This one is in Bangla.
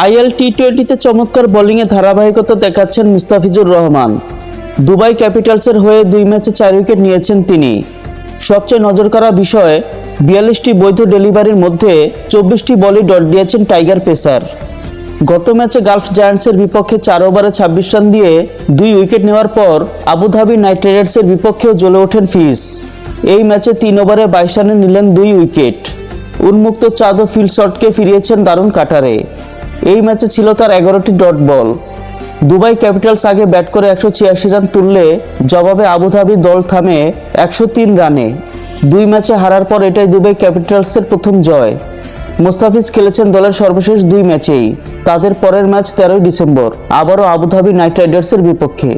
আইএল টি-20তে চমৎকার বোলিংয়ে ধারাবাহিকতা দেখাচ্ছেন মুস্তাফিজুর রহমান। দুবাই ক্যাপিটালসের হয়ে 2 ম্যাচে 4 উইকেট নিয়েছেন তিনি। সবচেয়ে নজরকাড়া বিষয়, 42টি বৈধ ডেলিভারির মধ্যে 24টি বলই ডট দিয়েছেন টাইগার পেসার। গত ম্যাচে গালফ জায়ান্টসের বিপক্ষে 4 ওভারে 26 রান দিয়ে 2 উইকেট নেওয়ার পর আবুধাবি নাইট রাইডার্সের বিপক্ষেও জ্বলে ওঠেন ফিজ। এই ম্যাচে 3 ওভারে 22 রানে নিলেন 2 উইকেট। উন্মুক্ত চাঁদ ও ফিল্ড শটকে ফিরিয়েছেন দারুণ কাটারে। এই ম্যাচে ছিল তার 11টি ডট বল। দুবাই ক্যাপিটালস আগে ব্যাট করে 186 রান তুললে জবাবে আবুধাবি দল থামে 103 রানে। 2 ম্যাচে হারার পর এটাই দুবাই ক্যাপিটালসের প্রথম জয়। মুস্তাফিজ খেলেছেন দলের সর্বশেষ 2 ম্যাচেই। তাদের পরের ম্যাচ 13 ডিসেম্বর, আবারও আবুধাবি নাইট রাইডার্সের বিপক্ষে।